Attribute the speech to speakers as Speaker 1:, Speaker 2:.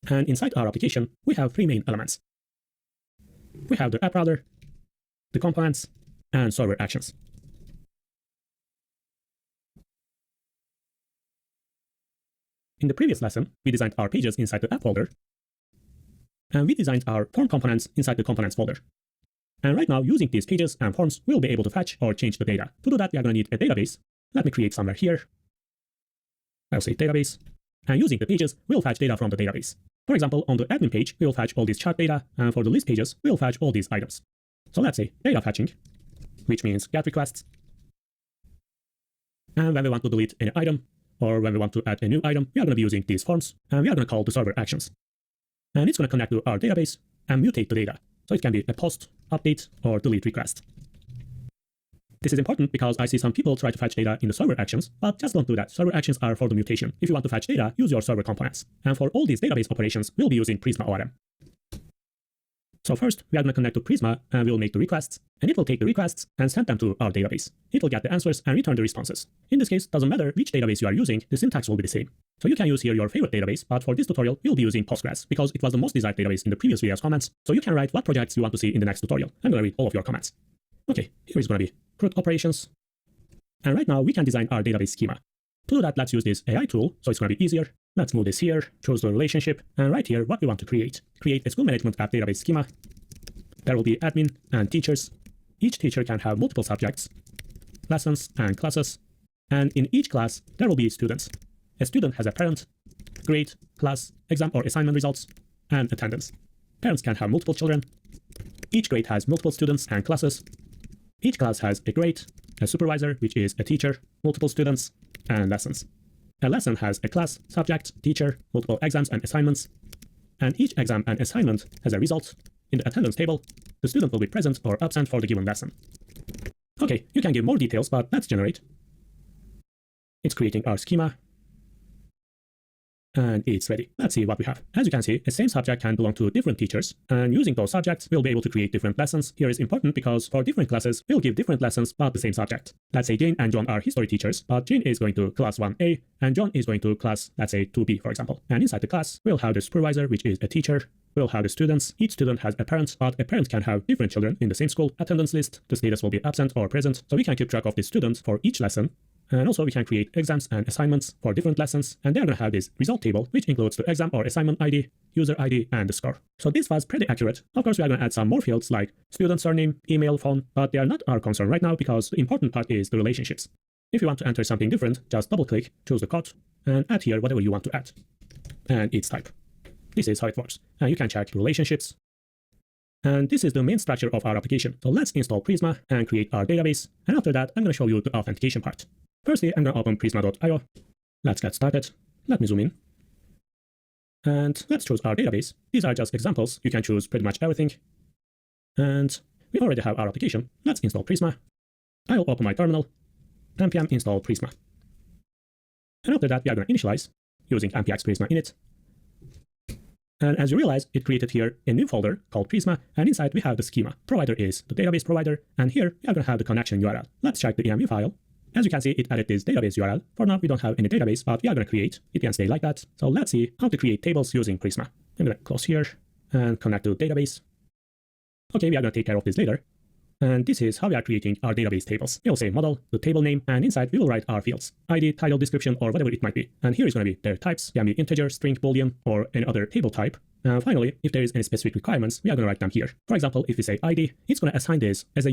Speaker 1: And inside our application, we have three main elements. We have the app router, the components, and server actions. In the previous lesson, we designed our pages inside the app folder, and we designed our form components inside the components folder. And right now, using these pages and forms, we'll be able to fetch or change the data. To do that, we are going to need a database. Let me create somewhere here. I'll say database. And using the pages, we'll fetch data from the database. For example, on the admin page, we'll fetch all these chart data, and for the list pages, we'll fetch all these items. So let's say data fetching, which means get requests. And when we want to delete any item, or when we want to add a new item, we are going to be using these forms, and we are going to call the server actions. And it's going to connect to our database and mutate the data. So it can be a post, update, or delete request. This is important because I see some people try to fetch data in the server actions, but just don't do that. Server actions are for the mutation. If you want to fetch data, use your server components. And for all these database operations, we'll be using Prisma ORM. So first, we are going to connect to Prisma, and we'll make the requests, and it will take the requests and send them to our database. It will get the answers and return the responses. In this case, doesn't matter which database you are using, the syntax will be the same. So you can use here your favorite database, but for this tutorial, we'll be using Postgres because it was the most desired database in the previous video's comments. So you can write what projects you want to see in the next tutorial. I'm going to read all of your comments. Okay, here is going to be CRUD operations. And right now, we can design our database schema. To do that, let's use this AI tool, so it's going to be easier. Let's move this here, choose the relationship, and right here what we want to create. Create a school management app database schema. There will be admin and teachers. Each teacher can have multiple subjects, lessons, and classes. And in each class, there will be students. A student has a parent, grade, class, exam or assignment results, and attendance. Parents can have multiple children. Each grade has multiple students and classes. Each class has a grade, a supervisor, which is a teacher, multiple students, and lessons. A lesson has a class, subject, teacher, multiple exams and assignments. And each exam and assignment has a result. In the attendance table, the student will be present or absent for the given lesson. Okay, you can give more details, but let's generate. It's creating our schema. And it's ready. Let's see what we have. As you can see, the same subject can belong to different teachers, and using those subjects, we'll be able to create different lessons. Here is important because for different classes, we'll give different lessons about the same subject. Let's say Jane and John are history teachers, but Jane is going to class 1A, and John is going to class, let's say, 2B, for example. And inside the class, we'll have the supervisor, which is a teacher. We'll have the students. Each student has a parent, but a parent can have different children in the same school. Attendance list, the status will be absent or present, so we can keep track of the students for each lesson. And also we can create exams and assignments for different lessons, and they're going to have this result table, which includes the exam or assignment ID, user ID, and the score. So this was pretty accurate. Of course, we are going to add some more fields like student surname, email, phone, but they are not our concern right now because the important part is the relationships. If you want to enter something different, just double-click, choose the code, and add here whatever you want to add. And its type. This is how it works. And you can check relationships. And this is the main structure of our application. So let's install Prisma and create our database. And after that, I'm going to show you the authentication part. Firstly, I'm going to open prisma.io. Let's get started. Let me zoom in. And let's choose our database. These are just examples. You can choose pretty much everything. And we already have our application. Let's install Prisma. I will open my terminal. npm install Prisma. And after that, we are going to initialize using npx prisma init. And as you realize, it created here a new folder called Prisma, and inside we have the schema. Provider is the database provider, and here we are going to have the connection URL. Let's check the env file. As you can see, it added this database URL. For now, we don't have any database, but we are going to create. It can stay like that. So let's see how to create tables using Prisma. I'm going to close here and connect to database. Okay, we are going to take care of this later. And this is how we are creating our database tables. We'll say model, the table name, and inside we will write our fields. ID, title, description, or whatever it might be. And here is going to be their types. Can be integer, string, boolean, or any other table type. And finally, if there is any specific requirements, we are going to write them here. For example, if we say ID, it's going to assign this as a